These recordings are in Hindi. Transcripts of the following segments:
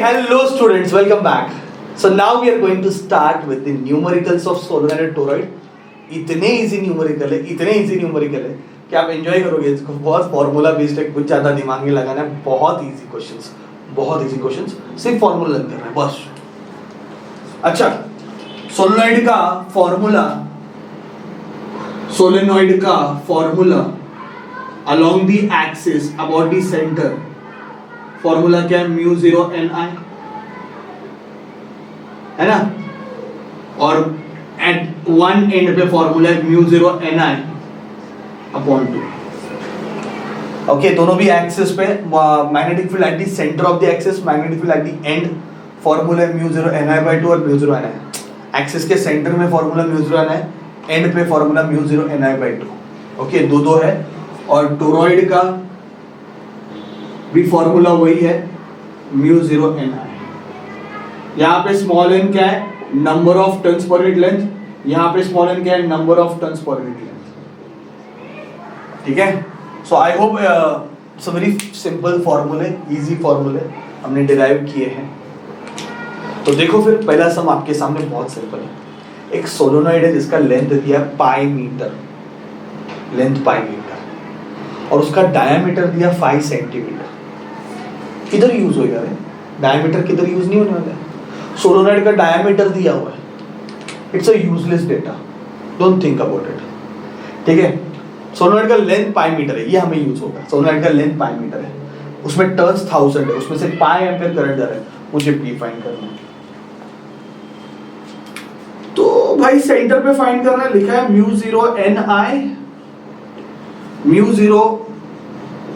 hello students, welcome back. So now we are going to start with the numericals of solenoid and toroid. इतने इजी न्यूमेरिकल है कि आप एंजॉय करोगे इसको. बहुत फॉर्मूला बेस्ड है, कुछ ज़्यादा दिमाग नहीं लगाना है. बहुत इजी क्वेश्चंस, सिर्फ फॉर्मूला लर्न करना है बस. अच्छा, सोलेनॉइड का formula along the axis about the center, formula क्या है? म्यू 0 ni है ना, और एट वन एंड पे फॉर्मूला है म्यू 0 ni अपॉन 2. ओके, दोनों भी एक्सिस पे magnetic field at the centre of the axis, magnetic field at the end, formula है म्यू 0 ni बाय 2 और म्यू 0 ni. एक्सिस के सेंटर में फॉर्मूला म्यू 0 ni, एंड पे formula mu 0 ni by 2. Okay, दो है. और टोरॉइड का भी फॉर्मूला वही है म्यू 0 ni. यहाँ पे स्मॉल n क्या है? Number of turns per unit length. यहाँ पे स्मॉल n क्या है? Number of turns per unit length. ठीक है. So I hope it's a very simple फॉर्मूले, इजी फॉर्मूले हमने डिराइव किए हैं. तो देखो फिर पहला सम आपके सामने बहुत सिंपल है. एक सोलेनॉइड है जिसका लेंथ दिया है pi metre, length pi metre, और उसका डायमीटर दिया 5 सेंटीमीटर. किधर यूज होएगा रे? डायमीटर किधर यूज नहीं होने वाला है. सोलेनॉइड का डायमीटर दिया हुआ है. It's a useless data, don't think about it. ठीक है. सोलेनॉइड का लेंथ पाई मीटर है, ये हमें यूज होगा. सोलेनॉइड का लेंथ पाई मीटर है, उसमें टर्न्स 1000 है, उसमें से पाई एम्पीयर करंट जा रहा है. मुझे पी फाइंड करना है. तो भाई सेंटर पे फाइंड करना है. लिखा है mu 0 ni, mu 0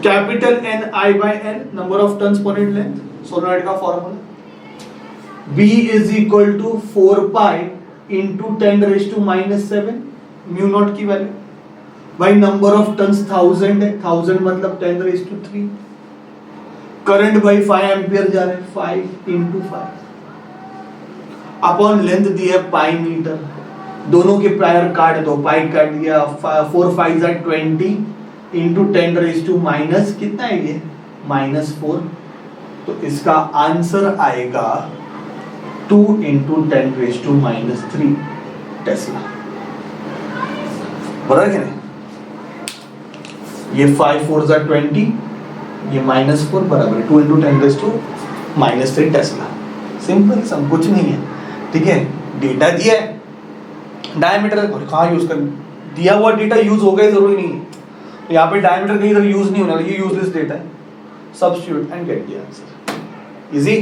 capital N I by N, number of turns per unit length. Solenoid का formula B is equal to 4 pi into 10 raised to minus 7 mu naught की वैल्यू. भाई नंबर ऑफ टर्न्स 1000 है, 1000 मतलब 10 raised to 3. करंट भाई 5 एम्पियर जा रहा है, 5 into 5 अपॉन लेंथ दी है पाई मीटर. दोनों के प्रायर काट दो, पाई काट दिया, 4 5 are 20 into 10 raised to minus कितना है ये? -4. तो इसका आंसर आएगा 2 into 10 raised to -3 टेस्ला. बराबर है नहीं? ये 5 4s are 20, ये -4 बराबर है 2 into 10 raised to -3 Tesla. Simple सम, कुछ नहीं है. ठीक है. डेटा दिया है, डायमीटर कहाँ यूज कर, दिया हुआ डेटा यूज होगा ही जरूरी नहीं है. तो यहाँ पे डायमीटर कहीं इधर यूज नहीं होना, ये यूजलेस डेटा है. Substitute and get the answer. Easy.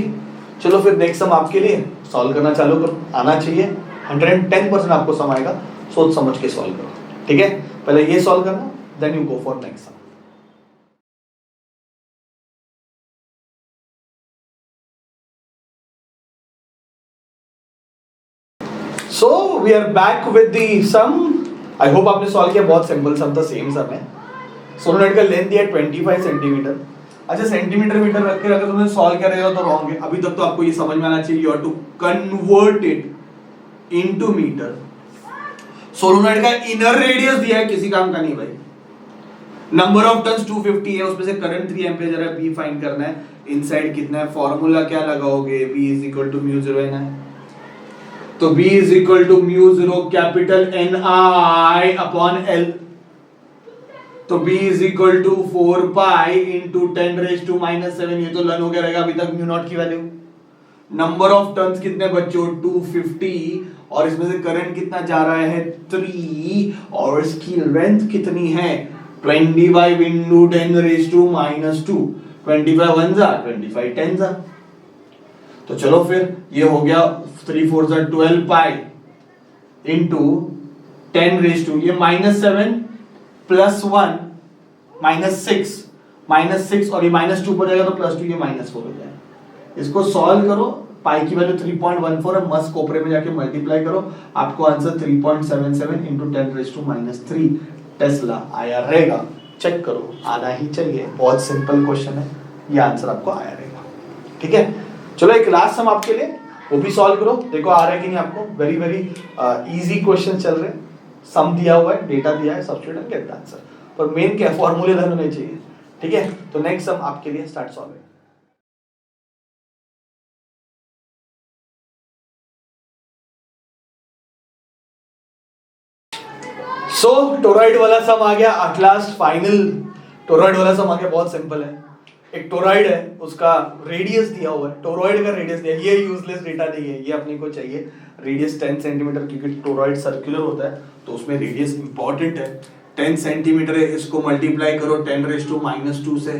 चलो फिर नेक्स्ट सम आपके लिए सॉल्व करना चालू करो. आना चाहिए. 110% आपको सम आएगा. सोच समझ के सॉल्व करो. ठीक है. पहले ये सॉल्व करना, then you go for next sum. So we are back with the sum. I hope आपने सॉल्व किया. बहुत सिंपल सम था, सेम सम है. सोलेनॉइड का लेंथ दिया 25 सेंटीमीटर. अच्छा, सेंटीमीटर मीटर रख के अगर तुमने सॉल्व किया रहेगा तो रॉन्ग है. अभी तक तो आपको ये समझ में आना चाहिए. You have to convert it into metre. Solenoid का इनर रेडियस दिया है, किसी काम का नहीं भाई. नंबर ऑफ टर्न्स 250 है, उसमें से करंट 3 एम्पीयर जा रहा है. बी फाइंड करना है. इनसाइड कितना है? फॉर्मूला क्या लगाओगे? B is equal to mu 0 ni. तो B is equal to mu 0 capital Ni upon L. तो B is equal to 4 pi into 10 raised to -7. ये तो लर्न हो गया रहेगा अभी तक म्यू नॉट की वैल्यू. नंबर ऑफ टर्न्स कितने बच्चों? 250, और इसमें से करंट कितना जा रहा है? 3, और इसकी लेंथ कितनी है? 25 into 10 raised to -2. 25 1s are 25 10s are. तो चलो फिर ये हो गया 3 4s are 12 pi into 10 raised to, ये -7 प्लस 1 -6 और ये -2 पर जाएगा तो +2, ये -4 हो जाएगा. इसको सॉल्व करो. पाई की वैल्यू 3.14 है. मस्त कोपरे में जाके मल्टीप्लाई करो. आपको answer 3.77 into 10 raised to -3 Tesla आया रहेगा. चेक करो, आना ही चाहिए. बहुत सिंपल क्वेश्चन है, ये आंसर आपको आया रहेगा. ठीक है. चलो एक लास्ट सम आपके लिए, वो भी सॉल्व करो. देखो आ रहा है कि नहीं आपको. वेरी वेरी इजी क्वेश्चन चल रहे हैं. सम दिया हुआ है, डेटा दिया है, substitute and get the answer. पर मेन क्या, फॉर्मूले लर्न होने चाहिए. ठीक है. तो नेक्स्ट सम आपके लिए स्टार्ट सॉल्विंग. सो टोरॉइड वाला सम आ गया एट लास्ट, फाइनल टोरॉइड वाला सम आ गया। बहुत सिंपल है, एक टोरॉइड है, उसका रेडियस दिया हुआ है, टोरॉइड का रेडियस दिया, ये यूजलेस डेटा नहीं है, ये अपने को चाहिए रेडियस 10 सेंटीमीटर, क्योंकि टोरॉइड सर्कुलर होता है तो उसमें रेडियस इंपॉर्टेंट है। 10 सेंटीमीटर है, इसको मल्टीप्लाई करो 10⁻⁻² से,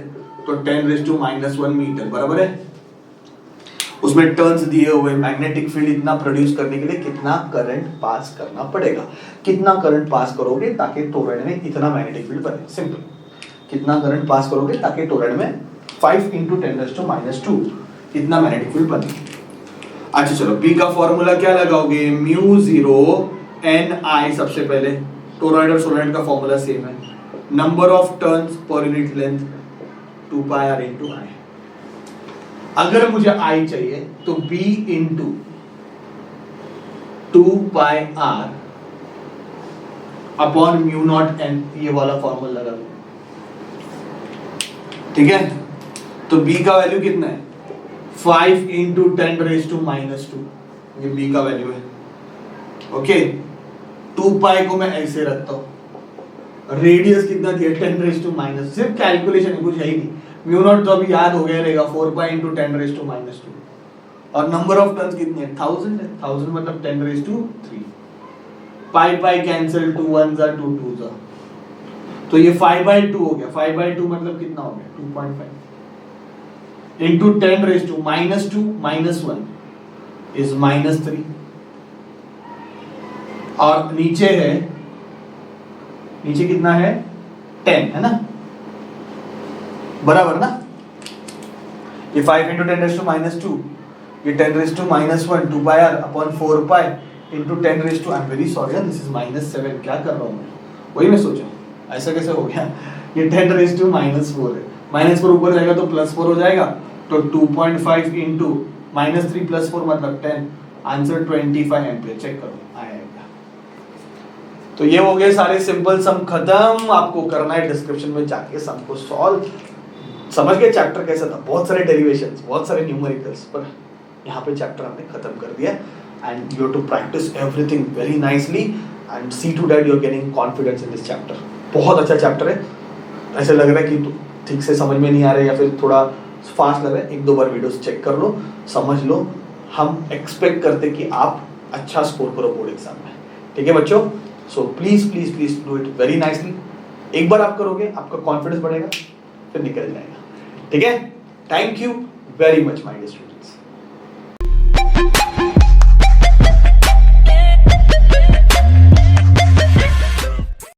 तो 10⁻⁻1 मीटर बराबर है। उसमें टर्न्स दिए हुए, मैग्नेटिक फील्ड इतना प्रोड्यूस करने के लिए कितना करंट पास करना पड़ेगा, कितना करंट पास करोगे ताकि टोरॉइड में इतना मैग्नेटिक फील्ड बने। सिंपल, कितना करंट पास करोगे ताकि टोरॉइड में 5 × 10⁻² इतना मैग्नेटिक फील्ड बने। अच्छा चलो, बी का फॉर्मूला क्या लगाओगे, μ0 सबसे पहले, टोरॉइड और सोलनॉइड का फॉर्मूला सेम है, number of turns per unit length 2πr × I। अगर मुझे I चाहिए तो B × 2πr अपॉन μ0n, ये वाला फॉर्मूला लगा लो, ठीक है। तो B का वैल्यू कितना है, 5 × 10⁻², ये B का वैल्यू है। ओके, 2π को मैं ऐसे रखता हूं, रेडियस कितना दिया 10⁻², सिर्फ कैलकुलेशन है, कुछ है ही नहीं। μ0 तो अभी याद हो गया रहेगा, 4π × 10⁻², और नंबर ऑफ टर्न्स कितनी है, 1000 है, 1000 मतलब 10⁻3, pi cancel, 2 1s are 2 2s are, तो ये 5/2 हो गया। 5/2 मतलब कितना हो गया, 2.5 into 10⁻2 -1 is -3, और नीचे है, नीचे कितना है 10 है ना, बराबर ना। ये 5 × 10⁻², ये 10⁻−1 2πr upon 4π into 10⁻, I am very sorry, this is -7, क्या कर रहा हूं मैं, वही मैं सोचा ऐसा कैसे हो गया। ये 10⁻4 है, -4 ऊपर जाएगा तो +4 हो जाएगा, तो 2.5 into -3 + 4 मतलब 10, आंसर 25 एम्पियर। चेक करो आएगा। तो ये हो गए सारे सिंपल सम खत्म। आपको करना है डिस्क्रिप्शन में जाके सम को सॉल्व। समझ गए चैप्टर कैसा था, बहुत सारे डेरिवेशंस, बहुत सारे न्यूमेरिकल्स, पर यहाँ पे चैप्टर हमने खत्म कर दिया। And you have to practise everything very nicely and see to that you are getting confidence in this chapter. बहुत अच्छा चैप्टर है, ऐसे लग रहा है कि ठीक से समझ में नहीं आ रहा है या फिर थोड़ा फास्ट लग रहा है, 1-2 बार वीडियोस चेक कर लो, समझ लो। हम एक्सपेक्ट करते कि आप अच्छा स्कोर करो बोर्ड एग्जाम में, ठीक है बच्चों। So please please please do it very nicely. एक बार आप करोगे आपका कॉन्फिडेंस बढ़ेगा, फिर निकल जाएगा, ठीक है। Thank you very much my dear student.